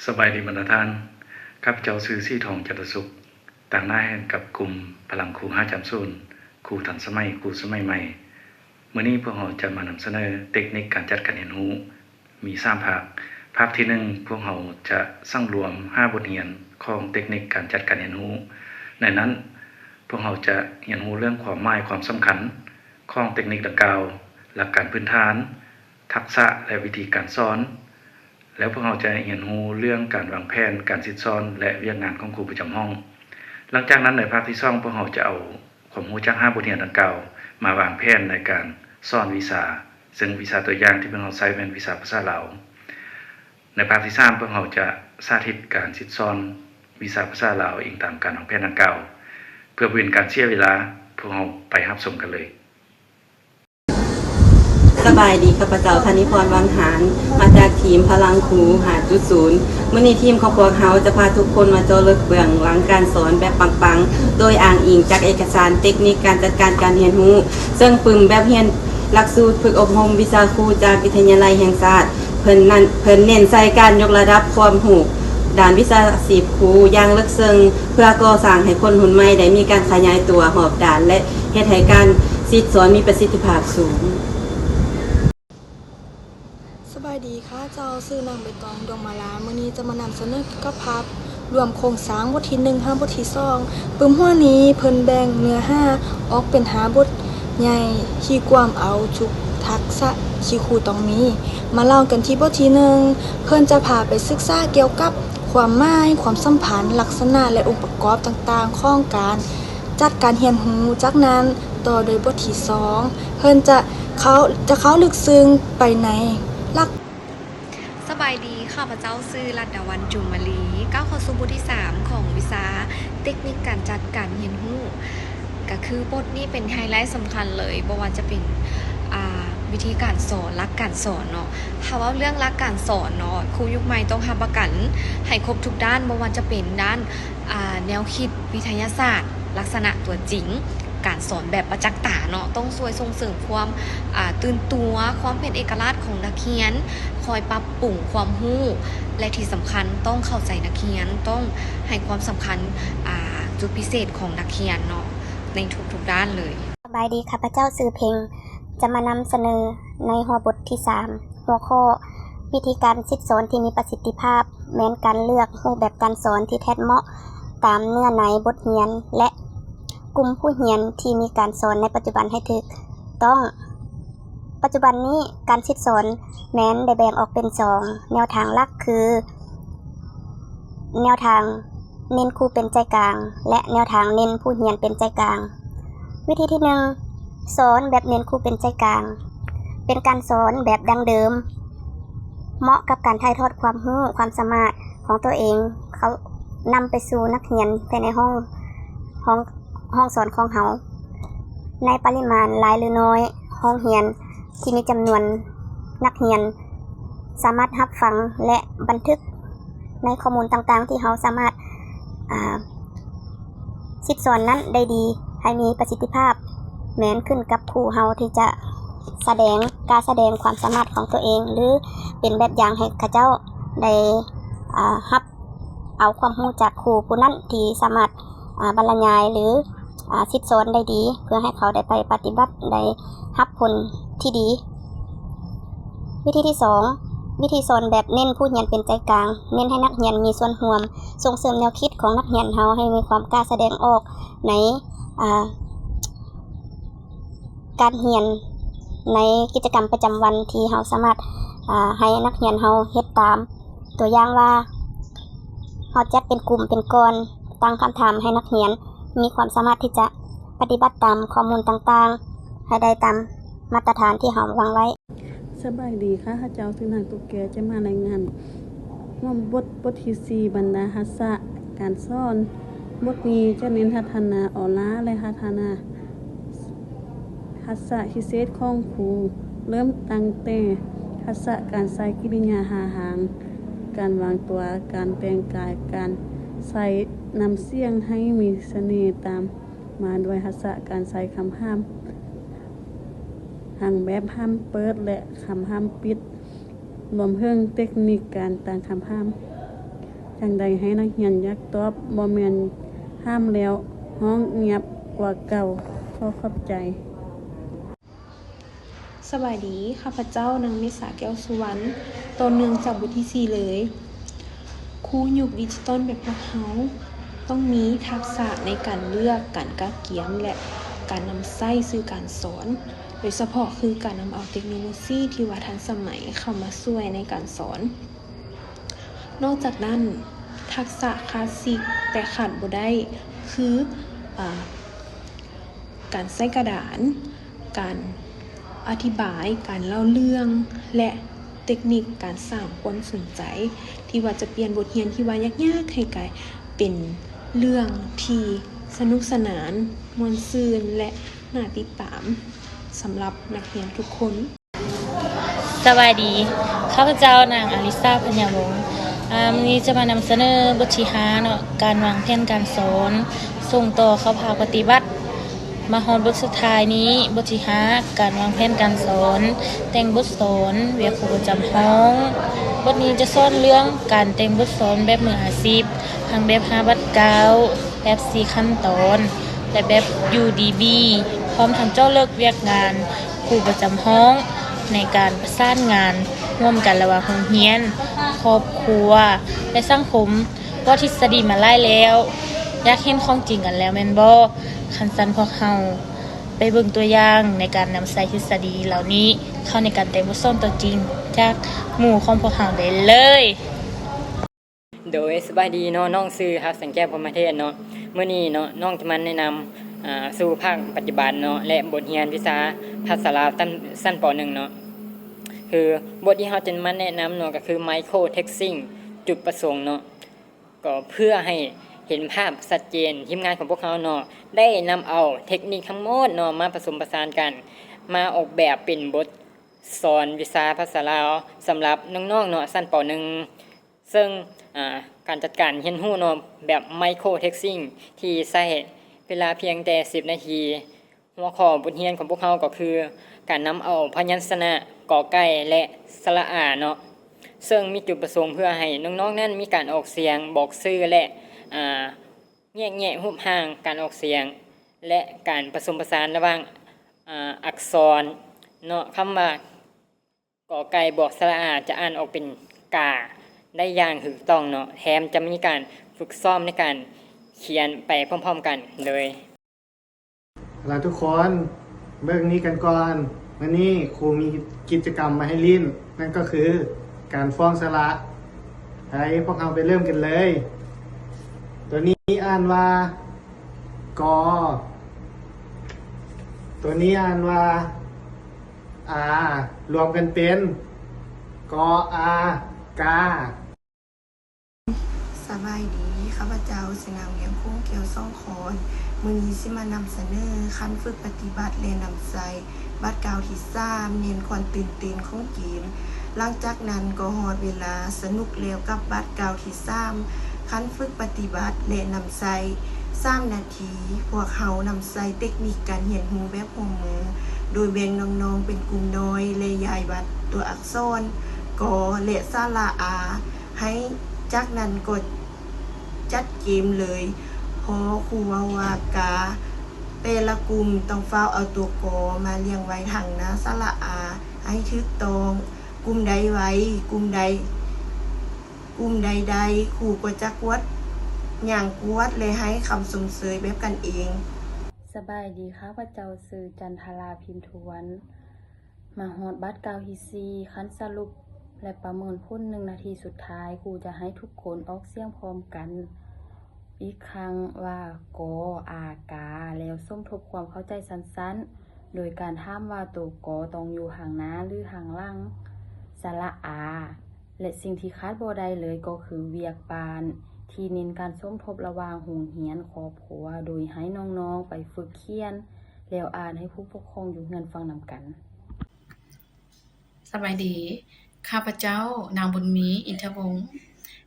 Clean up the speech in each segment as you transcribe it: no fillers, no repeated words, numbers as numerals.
สบายดีบรรดาท่านครับเจ้าซื้อซี่ทองจัตสุขต่างหน้าแห่งกับกลุ่มพลังครู5จำศูนย์ครูทันสมัยครูสมัยใหม่เมื่อนี้พวกเราจะมานำเสนอเทคนิคการจัดการเรียนรู้มี3ภาคที่1พวกเราจะสร้างรวม5บทเรียนของเทคนิคการจัดการเรียนรู้ในนั้นพวกเราจะเรียนรู้เรื่องความหมายความสำคัญของเทคนิคดังกล่าวหลักการพื้นฐานทักษะและวิธีการสอนแล้วพวกเราจะเรียนรู้เรื่องการวางแผนการซิดซ้อนและเรียนงานของครูประจำห้องหลังจากนั้นในภาคที่2พวกเราจะเอาความรู้จาก5บทเรียนดังกล่าวมาวางแผนในการสอนวิชาซึ่งวิชาตัวอย่างที่พวกเราใช้เป็นวิชาภาษาลาวในภาคที่3พวกเราจะสาธิตการซิดซ้อนวิชาภาษาลาวอิงตามการวางแผนดังกล่าวเพื่อเป็นการเสียเวลาพวกเราไปรับชมกันเลยสบายดีข้าพเจ้าธนิพรวังหารมาจากทีมพลังครู5.0มื้อนี้ทีมของพวกเราจะพาทุกคนมาเจาะลึกเบื้องหลังการสอนแบบปังๆโดยอ้างอิงจากเอกสารเทคนิคการจัดการการเรียนรู้ซึ่งปึ้มแบบเรียนหลักสูตรฝึกอบรมวิชาครูจากวิทยาลัยแห่งชาติเพิ่นเน้นใส่การยกระดับความรู้ด้านวิชาชีพครูอย่างลึกซึ้งเพื่อก่อสร้างให้คนรุ่นใหม่ได้มีการขยายตัวรอบด้านและเฮ็ดให้การสอนมีประสิทธิภาพสูงสบายดีค่ะเจ้าซื้อนางใบตองดวงมาลามื้อนี้จะมานำเสนอก็พับรวมโครงสร้างบทที่1 5บทที่2ปึ้มหัวนี้เพิ่นแบ่งเนื้อ5ออกเป็น5บทใหญ่ที่ความเอาทุกทักษะที่ครูต้องมีมาเล่ากันที่บทที่1เพิ่นจะพาไปศึกษาเกี่ยวกับความหมายความสัมพันธ์ลักษณะและองค์ประกอบต่างๆของการจัดการเรียนรู้จากนั้นต่อโดยบทที่2เพิ่นจะเข้าลึกซึ้งไปในสบายดีข้าพเจ้าชื่อรัตดาวันจุมมลีก้าวเข้าสู่บทที่3ของวิชาเทคนิคการจัดการเรียนรู้ก็คือบทนี้เป็นไฮไลท์สำคัญเลยบ่ว่าจะเป็นวิธีการสอนหลักการสอนเนาะถ้าว่าเรื่องหลักการสอนเนาะครูยุคใหม่ต้องรับประกันให้ครบทุกด้านบ่ว่าจะเป็นด้านแนวคิดวิทยาศาสตร์ลักษณะตัวจริงการสอนแบบประจักษ์ตาเนาะต้องช่วยส่งเสริมความตื่นตัวความเป็นเอกลักษณ์ของนักเรียนคอยปรับปรุงความรู้และที่สำคัญต้องเข้าใจนักเรียนต้องให้ความสำคัญจุดพิเศษของนักเรียนเนาะในทุกๆด้านเลยสบายดีค่ะพระเจ้าสื่อเพลงจะมานำเสนอในหัวบทที่3หัวข้อวิธีการซิดสอนที่มีประสิทธิภาพแม้นการเลือกรูปแบบการสอนที่แท้เหมาะตามเนื้อในบทเรียนและกลุ่มผู้เรียนที่มีการสอนในปัจจุบันให้ถูกต้องปัจจุบันนี้การซิดสอนแม้นได้แบ่งออกเป็น2แนวทางหลักคือแนวทางเน้นครูเป็นใจกลางและแนวทางเน้นผู้เรียนเป็นใจกลางวิธีที่1สอนแบบเน้นครูเป็นใจกลางเป็นการสอนแบบดั้งเดิมเหมาะกับการถ่ายทอดความรู้ความสามารถของตัวเองเขานำไปสู่นักเรียนภายในห้องสอนของเขาในปริมาณหลายหรือน้อยห้องเรียนที่มีจำนวนนักเรียนสามารถรับฟังและบันทึกในข้อมูลต่างๆที่เขาสามารถซิดสอนนั้นได้ดีให้มีประสิทธิภาพแม้นขึ้นกับครูเฮาที่จะแสดงความสามารถของตัวเองหรือเป็นแบบอย่างให้ข้าเจ้าได้รับเอาความรู้จากครูผู้นั้นที่สามารถบรรยายหรือซิดสอนได้ดีเพื่อให้เขาได้ไปปฏิบัติได้รับผลที่ดีวิธีที่2วิธีสอนแบบเน้นผู้เรียนเป็นใจกลางเน้นให้นักเรียนมีส่วนร่วมส่งเสริมแนวคิดของนักเรียนเฮาให้มีความกล้าแสดงออกในการเรียนในกิจกรรมประจำวันที่เฮาสามารถให้นักเรียนเฮาเฮ็ดตามตัวอย่างว่าเฮาจัดเป็นกลุ่มเป็นก้อนตั้งคำถามให้นักเรียนมีความสามารถที่จะปฏิบัติตามข้อมูลต่างๆให้ได้ตามมาตรฐานที่เฮาวางไว้สบายดีค่ะข้าเจ้าซึ่งนางตุกแกจะมารายงานว่าบทที่4บรรดาทักษะการสอนบทนี้จะเน้นพัฒนาออร่าและพัฒนาทักษะพิเศษของครูเริ่มตั้งแต่ทักษะการใส่กิริยาหาหางการวางตัวการแต่งกายการใส่นำเสียงให้มีเสน่ห์ตามมาด้วยทักษะการใส่คำห้ามหังแบบห้ามเปิดและคำห้ามปิดรวมเรื่องเทคนิคการตั้งคำห้าม จังใดให้นักเรียนอยากตอบบ่แม่นห้ามแล้วห้องเงียบกว่าเก่าขอขอบใจ สบายดีข้าพเจ้านางเมษาแก้วสุวรรณตอนหนึ่งจากบทที่4เลยครูยุคดิจิตอลแบบพวกเขาต้องมีทักษะในการเลือกการกะเกียมและการนำใช้สื่อการสอนโดยเฉพาะคือการนำเอาเทคโนโลยีที่ว่าทันสมัยเข้ามาช่วยในการสอนนอกจากนั้นทักษะคลาสสิกแต่ขาดบ่ได้คือการใช้กระดานการอธิบายการเล่าเรื่องและเทคนิคการสร้างความสนใจที่ว่าจะเปลี่ยนบทเรียนที่ว่ายากๆให้กลายเป็นเรื่องที่สนุกสนานม่วนซื่นและน่าติดตามสำหรับนักเรียนทุกคน สวัสดีข้าพเจ้านางอลิซาพัญญาวงศ์วันนี้จะมานำเสนอบทที่5เนาะการวางแผนการสอนส่งต่อเข้าภาคปฏิบัติมาฮอดบทสุดท้ายนี้บทที่5การวางแผนการสอนแต่งบทสอนเวียกครูประจำห้องบทนี้จะสอนเรื่องการแต่งบทสอนแบบมืออาชีพทั้งแบบ5บัดเก้าแบบ4ขั้นตอนและแบบ UDB พร้อมทั้งเจ้าเลิกเวียกงานครูประจำห้องในการประสานงานร่วมกันระหว่างโรงเรียนครอบครัวและสังคมว่าทฤษฎีมาหลายแล้วอยากเห็นของจริงกันแล้วแม่นบ่คันซั่นพวกเฮาไปเบิ่งตัวอย่างในการนำใช้ทฤษฎีเหล่านี้เข้าในการแต่งบทสอนตัวจริงจากหมู่ของพวกเฮาได้เลย โดยสบายดีเนาะน้องซื้อครับสังแก้วพรหมเทศเนาะมื้อนี้เนาะน้องจะมาแนะนำสู่ภาคปัจจุบันเนาะและบทเรียนวิชาภาษาลาวชั้นป .1 เนาะคือบทที่เราจะมาแนะนำเนาะก็คือ Micro Texting จุดประสงค์เนาะก็เพื่อให้เห็นภาพชัดเจนทีมงานของพวกเขาเนาะได้นำเอาเทคนิคทั้งหมดเนาะมาผสมผสานกันมาออกแบบเป็นบทสอนวิชาภาษาลาวสำหรับน้องๆเนาะชั้นป .1 ซึ่งการจัดการเรียนรู้เนาะแบบไมโครเท็กซิ่งที่ใช้เวลาเพียงแต่10นาทีหัวข้อบทเรียนของพวกเขาก็คือการนำเอาพยัญชนะกอไก่และสระอาเนาะซึ่งมีจุดประสงค์เพื่อให้น้องๆนั้นมีการออกเสียงบอกชื่อและแยกรูปร่างการออกเสียงและการผสมผสานระหว่างอักษรเนาะคำว่ากอไก่บอกสระอาจะอ่านออกเป็นกาได้อย่างถูกต้องเนาะแถมจะมีการฝึกซ้อมในการเขียนไปพร้อมๆกันเลยเราทุกคนเบิ่งนี้กันก่อนวันนี้ครูมีกิจกรรมมาให้ลิ้นนั่นก็คือการฟ้องสระให้พวกเราไปเริ่มกันเลยตัวนี้อ่านว่ากอตัวนี้อ่านว่าอารวมกันเป็นกออากาสบายดีข้าพเจ้าสินางเวียงคงเกี่ยวซ่องคอนมื้อนี้สิมานำเสนอขั้นฝึกปฏิบัติและนำใช้บัดกาวที่3เน้นความตื่นเต้นของเกมหลังจากนั้นก็ฮอดเวลาสนุกแล้วกับบัดกาวที่3ขั้นฝึกปฏิบัติและนำใช้3นาทีพวกเฮานำใช้เทคนิคการเรียนรู้แบบหัวมือโดยแบ่งน้องๆเป็นกลุ่มน้อยและย้ายบัดตัวอักษรกอและสระอาให้จากนั้นก็จัดเกมเลยพอครูว่ากาแต่ละกลุ่มต้องเฝ้าเอาตัวกอมาเรียงไว้ทางหน้าสระอาให้ถูกต้องกลุ่มใดไว้กลุ่มใดครูก็จะกวดอย่างกวดเลยให้คำสมเสยแบบกันเองสบายดีค่ะพระเจ้าสื่อจันทราพิมพ์ทวนมาฮอดบัดกาวฮีซีคันสรุปและประเมินผล1นาทีสุดท้ายครูจะให้ทุกคนออกเสียงพร้อมกันอีกครั้งว่ากออากาแล้วสมทบความเข้าใจสั้นๆโดยการถามว่าตัวกอต้องอยู่ห่างหน้าหรือห่างหลังสระอาและสิ่งที่คาดบ่ได้เลยก็คือเวียกปานที่เน้นการสมทบระหว่างโรงเรียนครอบครัวโดยให้น้องๆไปฝึกเขียนแล้วอ่านให้ผู้ปกครองอยู่เรือนฟังนำกันสบายดีข้าพเจ้านางบุญมีอินทวงศ์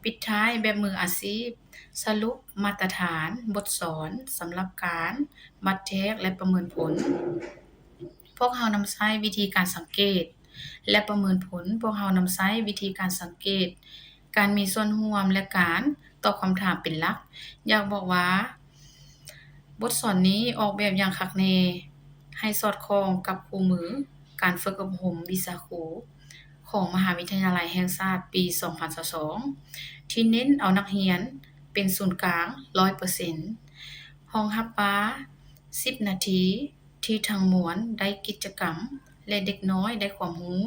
ปิดท้ายแบบมืออาชีพสรุปมาตรฐานบทสอนสำหรับการบัดแทกและประเมินผลพวกเรานำใช้วิธีการสังเกตและประเมินผลพวกเรานำใช้วิธีการสังเกต การมีส่วนร่วมและการตอบคำถามเป็นหลัก อยากบอกว่า บทสอนนี้ออกแบบอย่างคักแน่ให้สอดคล้องกับคู่มือการฝึกอบรมวิชาครูของมหาวิทยาลัยแห่งชาติปี 2022 ที่เน้นเอานักเรียนเป็นศูนย์กลาง 100% ห้องรับปา10 นาทีที่ทั้งมวลได้กิจกรรมและเด็กน้อยได้ความรู้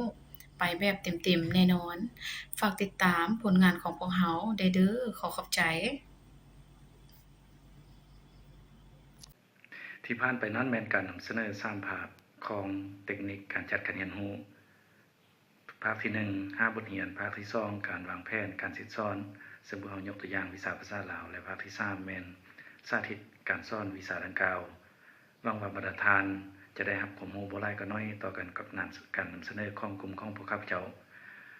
ไปแบบเต็มๆแน่นอน ฝากติดตามผลงานของพวกเราได้เด้อขอขอบใจ ที่ผ่านไปนั้นแม่นการนำเสนอ3ภาพของเทคนิคการจัดการเรียนรู้ภาคที่1 5บทเรียนภาคที่2การวางแผนการสิสอนซึ่งพวกเรายกตัวอย่างวิชาภาษาลาวและภาคที่3แม่นสาธิตการสอนวิชาดังกล่าวหวังว่าบรรดาทานจะได้รับความรู้บ่หลายก็น้อยต่อกันกับการนำเสนอของกลุ่มของพวกข้าพเจ้า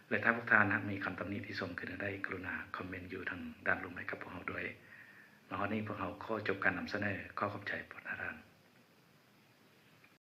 และถ้าพวกท่านมีคำตำหนิที่ส่งขึ้นได้กรุณาคอมเมนต์อยู่ทางด้านลงให้กับพวกเราด้วยมาวันนี้พวกเราขอจบการนำเสนอขอขอบใจ